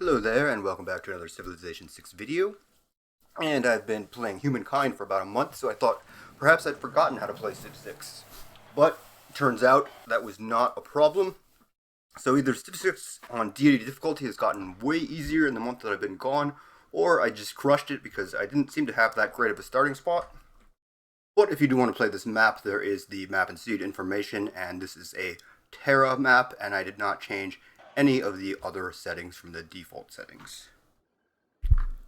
Hello there, and welcome back to another Civilization 6 video. And I've been playing Humankind for about a month, so I thought perhaps I'd forgotten how to play Civ 6. But turns out that was not a problem. So either Civ 6 on Deity difficulty has gotten way easier in the month that I've been gone, or I just crushed it because I didn't seem to have that great of a starting spot. But if you do want to play this map, there is the map and seed information, and this is a Terra map, and I did not change any of the other settings from the default settings.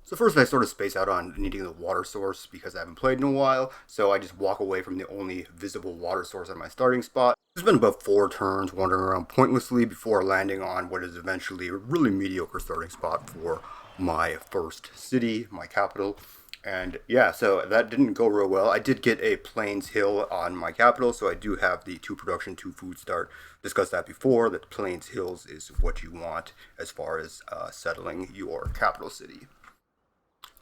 So first I sort of space out on needing the water source because I haven't played in a while, so I just walk away from the only visible water source at my starting spot. There's been about 4 turns wandering around pointlessly before landing on what is eventually a really mediocre starting spot for my first city, my capital. And yeah, so that didn't go real well. I did get a Plains Hill on my capital, so I do have the 2 production, 2 food start. Discussed that before, that Plains Hills is what you want as far as settling your capital city.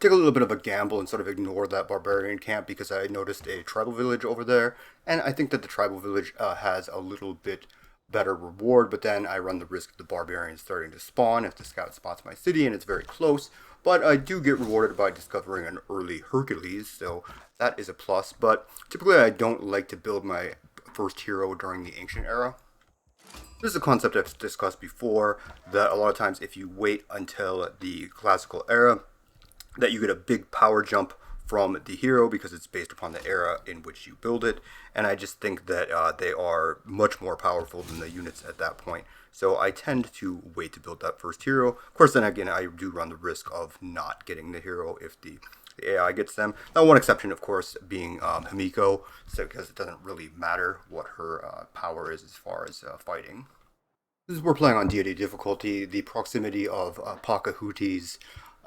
Take a little bit of a gamble and sort of ignore that barbarian camp because I noticed a tribal village over there, and I think that the tribal village has a little bit better reward, but then I run the risk of the barbarians starting to spawn if the scout spots my city and it's very close. But I do get rewarded by discovering an early Hercules, so that is a plus. But typically I don't like to build my first hero during the ancient era. This is a concept I've discussed before, that a lot of times if you wait until the classical era, that you get a big power jump from the hero because it's based upon the era in which you build it, and I just think that they are much more powerful than the units at that point. So I tend to wait to build that first hero. Of course, then again, I do run the risk of not getting the hero if the AI gets them. Now, one exception, of course, being Himiko, so because it doesn't really matter what her power is as far as fighting. This is we're playing on deity difficulty. The proximity of Pakahuti's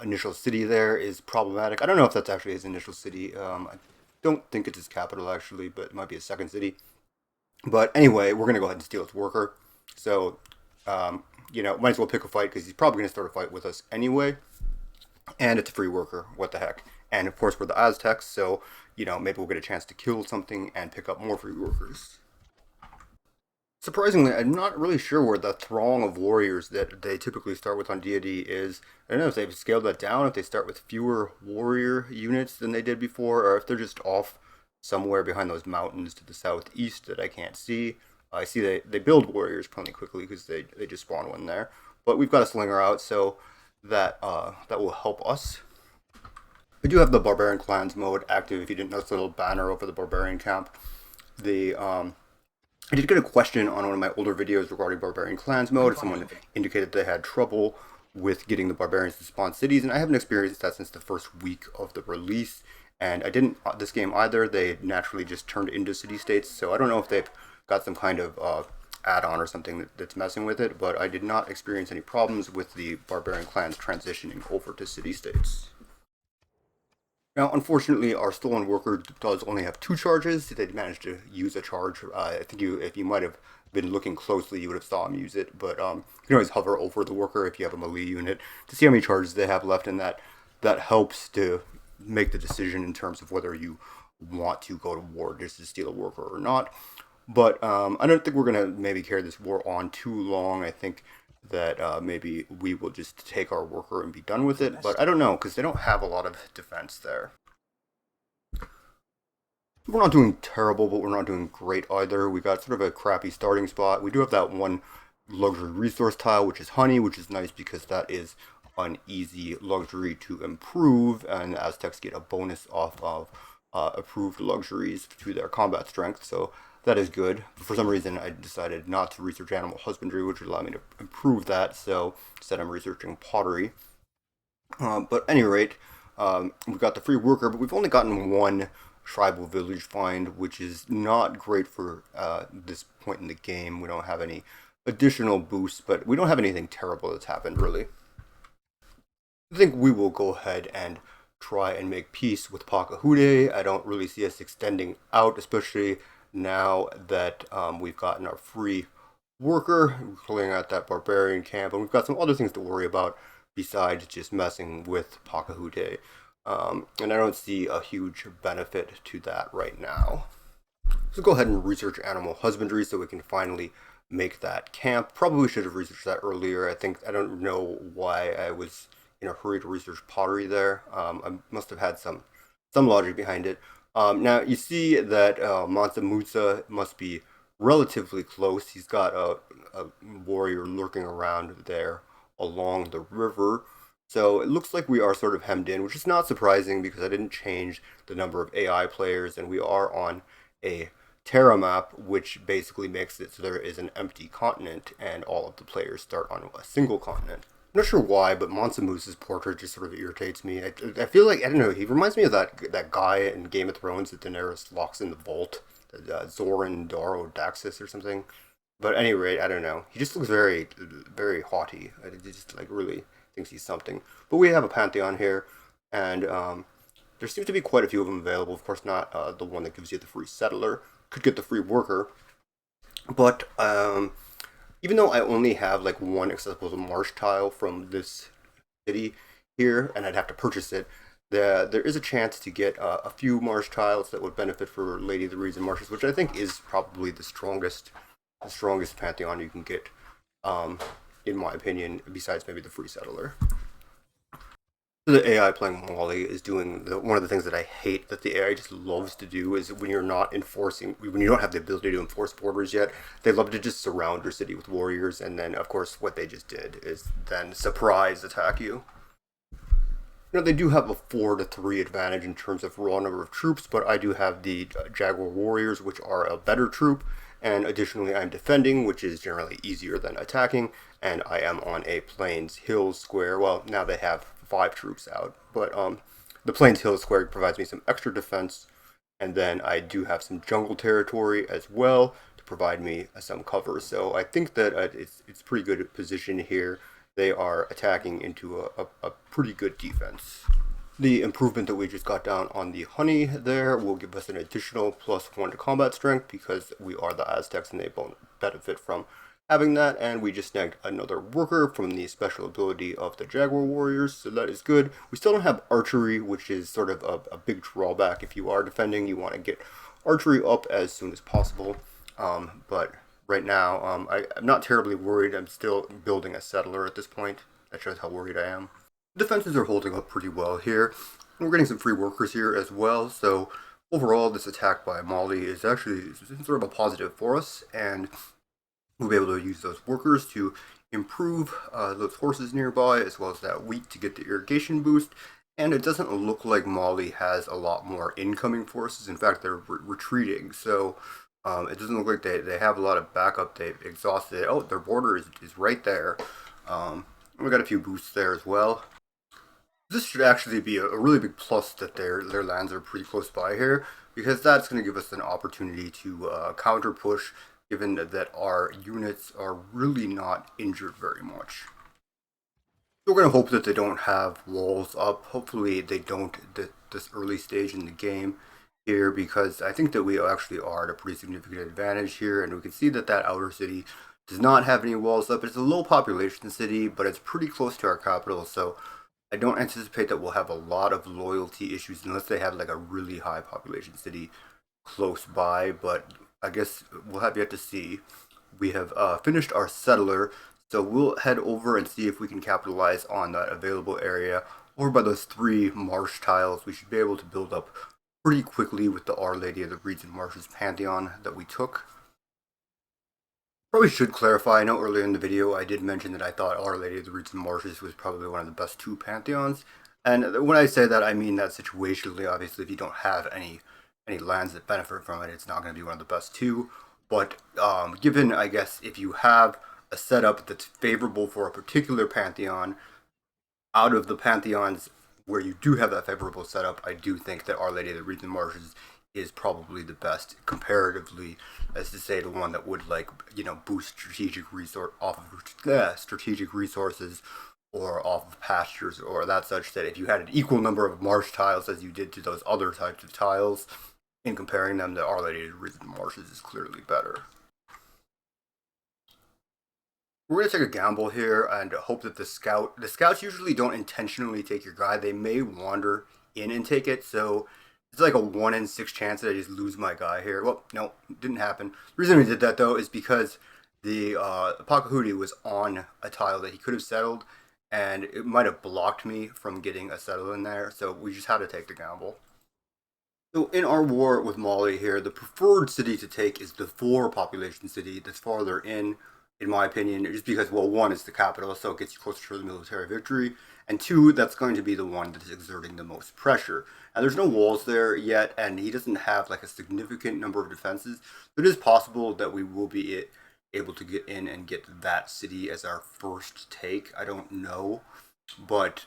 initial city there is problematic. I don't know if that's actually his initial city. I don't think it's his capital actually, but it might be his second city. But anyway, we're gonna go ahead and steal his worker. So, might as well pick a fight because he's probably gonna start a fight with us anyway. And it's a free worker. What the heck? And of course, we're the Aztecs, so maybe we'll get a chance to kill something and pick up more free workers. Surprisingly, I'm not really sure where the throng of warriors that they typically start with on Deity is. I don't know if they've scaled that down, if they start with fewer warrior units than they did before, or if they're just off somewhere behind those mountains to the southeast that I can't see. I see they build warriors plenty quickly because they just spawn one there. But we've got a slinger out, so that will help us. I do have the Barbarian Clans mode active. If you didn't notice the little banner over the Barbarian camp. I did get a question on one of my older videos regarding Barbarian Clans mode. If someone indicated they had trouble with getting the barbarians to spawn cities, and I haven't experienced that since the first week of the release. And I didn't this game either. They naturally just turned into city states, so I don't know if they've got some kind of add-on or something that's messing with it, but I did not experience any problems with the Barbarian Clans transitioning over to city states. Now, unfortunately, our stolen worker does only have 2 charges. They managed to use a charge. I think if you might have been looking closely, you would have saw him use it. But you can always hover over the worker if you have a melee unit to see how many charges they have left, and that helps to make the decision in terms of whether you want to go to war just to steal a worker or not. But I don't think we're going to maybe carry this war on too long. I think that maybe we will just take our worker and be done with it, but I don't know, because they don't have a lot of defense there. We're not doing terrible, but we're not doing great either. We got sort of a crappy starting spot. We do have that one luxury resource tile, which is honey, which is nice because that is an easy luxury to improve, and the Aztecs get a bonus off of approved luxuries to their combat strength, so that is good. For some reason, I decided not to research animal husbandry, which would allow me to improve that, so instead I'm researching pottery. But at any rate, we've got the free worker, but we've only gotten 1 tribal village find, which is not great for this point in the game. We don't have any additional boosts, but we don't have anything terrible that's happened, really. I think we will go ahead and try and make peace with Pakahute. I don't really see us extending out, especially now that we've gotten our free worker. We're pulling out that barbarian camp, and we've got some other things to worry about besides just messing with Pakahute. And I don't see a huge benefit to that right now. So go ahead and research animal husbandry so we can finally make that camp. Probably should have researched that earlier. I don't know why I was in a hurry to research pottery there. I must have had some logic behind it. Now you see that Mansa Musa must be relatively close. He's got a warrior lurking around there along the river. So it looks like we are sort of hemmed in, which is not surprising because I didn't change the number of AI players, and we are on a Terra map, which basically makes it so there is an empty continent and all of the players start on a single continent. I'm not sure why, but Mansa Musa's portrait just sort of irritates me. I feel like, I don't know, he reminds me of that guy in Game of Thrones that Daenerys locks in the vault, Zoran Daro Daxis or something. But at any rate, I don't know. He just looks very, very haughty. He just like really thinks he's something. But we have a Pantheon here, and there seems to be quite a few of them available. Of course, not the one that gives you the free settler. Could get the free worker, but even though I only have like one accessible marsh tile from this city here, and I'd have to purchase it, there is a chance to get a few marsh tiles that would benefit for Lady of the Reeds and Marshes, which I think is probably the strongest Pantheon you can get, in my opinion, besides maybe the free settler. The AI playing Molly is doing one of the things that I hate that the AI just loves to do is when you're not enforcing, when you don't have the ability to enforce borders yet, they love to just surround your city with warriors, and then of course what they just did is then surprise attack you. You know, they do have a 4-to-3 advantage in terms of raw number of troops, but I do have the Jaguar Warriors, which are a better troop, and additionally I'm defending, which is generally easier than attacking, and I am on a Plains Hills square. Well, now they have 5 troops out, but the Plains Hills square provides me some extra defense, and then I do have some jungle territory as well to provide me some cover. So I think that it's pretty good position here. They are attacking into a pretty good defense. The improvement that we just got down on the honey there will give us an additional +1 to combat strength because we are the Aztecs and they benefit from having that, and we just snagged another worker from the special ability of the Jaguar Warriors, so that is good. We still don't have archery, which is sort of a big drawback. If you are defending, you want to get archery up as soon as possible, but right now I'm not terribly worried. I'm still building a settler at this point. That shows how worried I am. Defenses are holding up pretty well here. We're getting some free workers here as well, so overall this attack by Molly is actually sort of a positive for us, and we'll be able to use those workers to improve those horses nearby, as well as that wheat to get the irrigation boost. And it doesn't look like Mali has a lot more incoming forces. In fact, they're retreating, so it doesn't look like they have a lot of backup. They've exhausted it. Oh, their border is right there. We got a few boosts there as well. This should actually be a really big plus that their lands are pretty close by here, because that's going to give us an opportunity to counter push, given that our units are really not injured very much. So we're going to hope that they don't have walls up. Hopefully they don't this early stage in the game here, because I think that we actually are at a pretty significant advantage here, and we can see that outer city does not have any walls up. It's a low population city, but it's pretty close to our capital, so I don't anticipate that we'll have a lot of loyalty issues unless they have like a really high population city close by, but I guess we'll have yet to see. We have finished our settler, so we'll head over and see if we can capitalize on that available area. Over by those 3 marsh tiles, we should be able to build up pretty quickly with the Our Lady of the Reeds and Marshes Pantheon that we took. Probably should clarify, I know earlier in the video I did mention that I thought Our Lady of the Reeds and Marshes was probably one of the best 2 Pantheons. And when I say that, I mean that situationally. Obviously, if you don't have any lands that benefit from it, it's not going to be one of the best 2. But given, I guess, if you have a setup that's favorable for a particular Pantheon, out of the Pantheons where you do have that favorable setup, I do think that Our Lady of the Reeds and Marshes is probably the best comparatively, as to say the one that would, like, you know, boost strategic resource off of strategic resources or off of pastures or that such, that if you had an equal number of marsh tiles as you did to those other types of tiles, in comparing them to Our Lady of the Reeds and Marshes is clearly better. We're going to take a gamble here and hope that the scouts usually don't intentionally take your guy. They may wander in and take it, so it's like a 1 in 6 chance that I just lose my guy here. Well, no, it didn't happen. The reason we did that, though, is because The Pakahudi was on a tile that he could have settled, and it might have blocked me from getting a settle in there, so we just had to take the gamble. So in our war with Mali here, the preferred city to take is the 4 population city that's farther in my opinion, just because, well, one, is the capital, so it gets you closer to the military victory, and two, that's going to be the one that is exerting the most pressure. And there's no walls there yet, and he doesn't have like a significant number of defenses. So it is possible that we will be able to get in and get that city as our first take. I don't know, but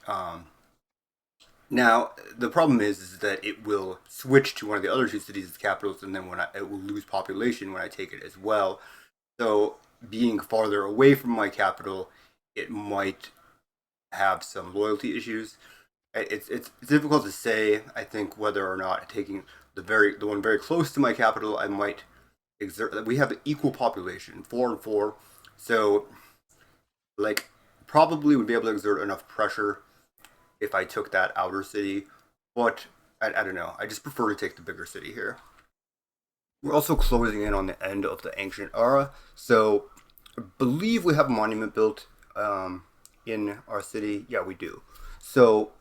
now the problem is that it will switch to one of the other 2 cities as capitals, and then it will lose population when I take it as well. So being farther away from my capital, it might have some loyalty issues. It's difficult to say. I think whether or not taking the one very close to my capital, I might exert. We have an equal population, 4 and 4, so like probably would be able to exert enough pressure if I took that outer city, but I don't know. I just prefer to take the bigger city here. We're also closing in on the end of the ancient era, so I believe we have a monument built in our city. Yeah, we do. So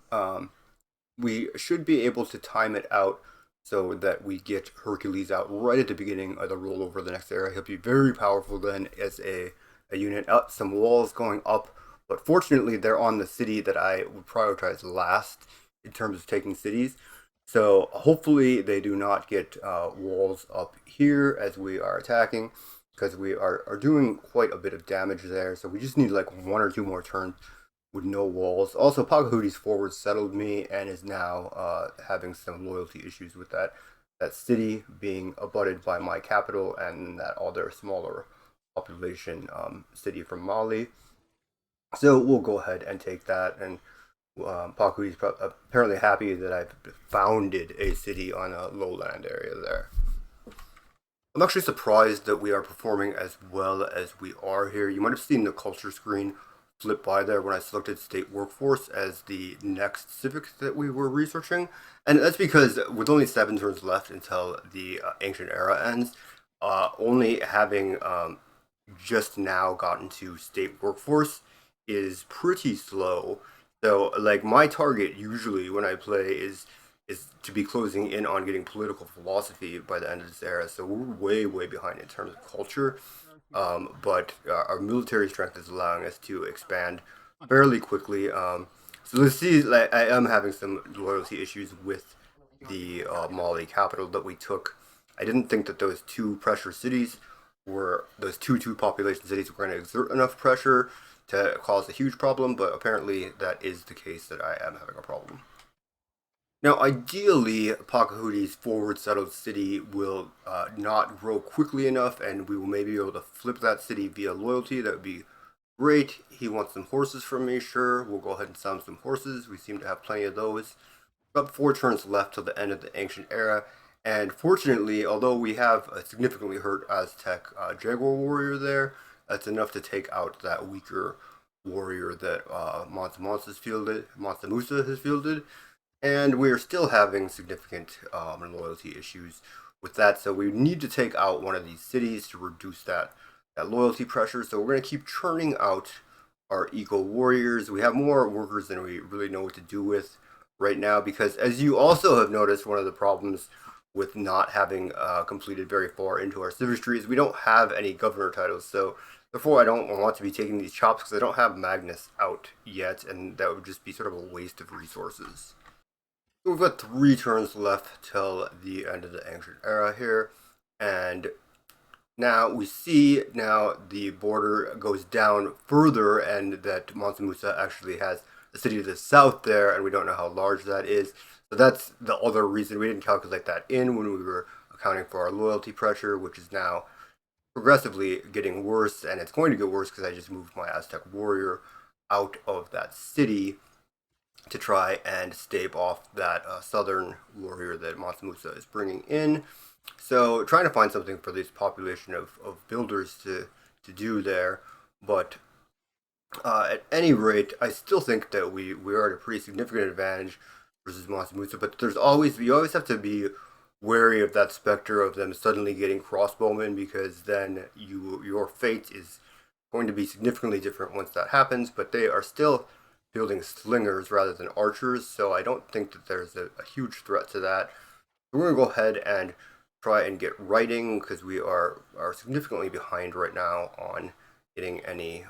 we should be able to time it out so that we get Hercules out right at the beginning of the rollover of the next era. He'll be very powerful then as a unit. Some walls going up, but fortunately they're on the city that I would prioritize last in terms of taking cities. So hopefully they do not get walls up here as we are attacking, because we are doing quite a bit of damage there. So we just need like 1 or 2 more turns with no walls. Also, Pagahudi's forward settled me and is now having some loyalty issues with that city being abutted by my capital and that other smaller population city from Mali. So we'll go ahead and take that, and Pakudi's apparently happy that I've founded a city on a lowland area there. I'm actually surprised that we are performing as well as we are here. You might have seen the culture screen flip by there when I selected state workforce as the next civic that we were researching. And that's because with only 7 turns left until the ancient era ends, only having just now gotten to state workforce is pretty slow. So like my target usually when I play is to be closing in on getting political philosophy by the end of this era. So we're way behind in terms of culture. But our military strength is allowing us to expand fairly quickly. So let's see, like, I am having some loyalty issues with the Mali capital that we took. I didn't think that those 2 pressure cities were, those two population cities were going to exert enough pressure to cause a huge problem, but apparently that is the case, that I am having a problem. Now, ideally, Pakahudi's forward settled city will not grow quickly enough, and we will maybe be able to flip that city via loyalty. That would be great. He wants some horses from me, sure. We'll go ahead and sell him some horses. We seem to have plenty of those. About 4 turns left till the end of the ancient era, and fortunately, although we have a significantly hurt Aztec Jaguar warrior there, that's enough to take out that weaker warrior that Mansa Musa has fielded. And we are still having significant loyalty issues with that, so we need to take out one of these cities to reduce that loyalty pressure. So we're going to keep churning out our eco warriors. We have more workers than we really know what to do with right now, because as you also have noticed, one of the problems with not having completed very far into our civilry is we don't have any governor titles. So therefore I don't want to be taking these chops because I don't have Magnus out yet, and that would just be sort of a waste of resources. So we've got 3 turns left till the end of the ancient era here, and now we see the border goes down further, and that Mansa Musa actually has a city to the south there, and we don't know how large that is. So that's the other reason we didn't calculate that in when we were accounting for our loyalty pressure, which is now progressively getting worse, and it's going to get worse because I just moved my Aztec warrior out of that city to try and stave off that southern warrior that Mansa Musa is bringing in. So trying to find something for this population of builders to do there. But at any rate, I still think that we are at a pretty significant advantage versus Mansa Musa. But we always have to be wary of that specter of them suddenly getting crossbowmen, because then your fate is going to be significantly different once that happens. But they are still fielding slingers rather than archers, so I don't think that there's a huge threat to that. So we're gonna go ahead and try and get writing, because we are significantly behind right now on getting any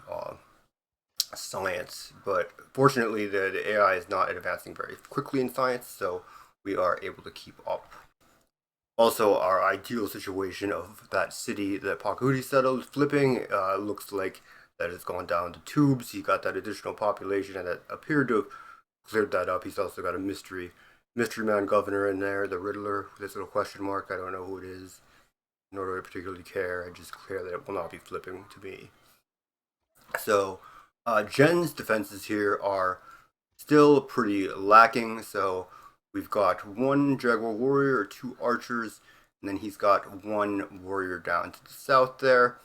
science. But fortunately, the AI is not advancing very quickly in science, so we are able to keep up. Also, our ideal situation of that city that Pakuti settled flipping looks like that has gone down the tubes. He got that additional population, and that appeared to have cleared that up. He's also got a mystery man governor in there, the Riddler, with this little question mark. I don't know who it is, nor do I particularly care. I just care that it will not be flipping to me. So, Jen's defenses here are still pretty lacking. So we've got one Jaguar warrior or two archers, and then he's got one warrior down to the south there,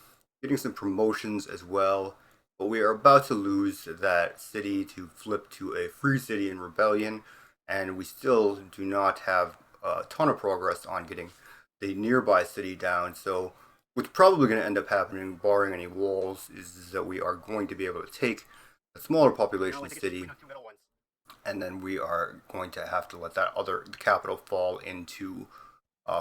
getting some promotions as well. But we are about to lose that city to flip to a free city in rebellion, and we still do not have a ton of progress on getting the nearby city down. So what's probably going to end up happening, barring any walls, is that we are going to be able to take a smaller population city, and then we are going to have to let that other capital fall into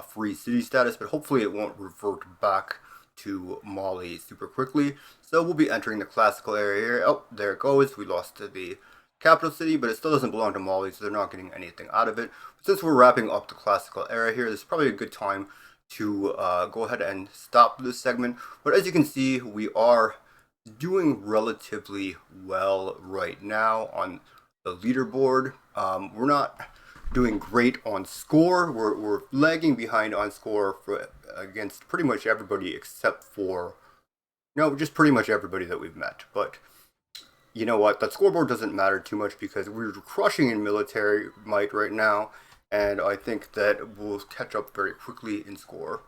free city status. But hopefully it won't revert back to Mali super quickly. So we'll be entering the classical area here. Oh, there it goes. We lost to the capital city, but it still doesn't belong to Mali, so they're not getting anything out of it. But since we're wrapping up the classical era here, this is probably a good time to go ahead and stop this segment. But as you can see, we are doing relatively well right now on the leaderboard. We're not doing great on score. We're lagging behind on score against pretty much everybody except for, just pretty much everybody that we've met. But you know what? That scoreboard doesn't matter too much, because we're crushing in military might right now, and I think that we'll catch up very quickly in score.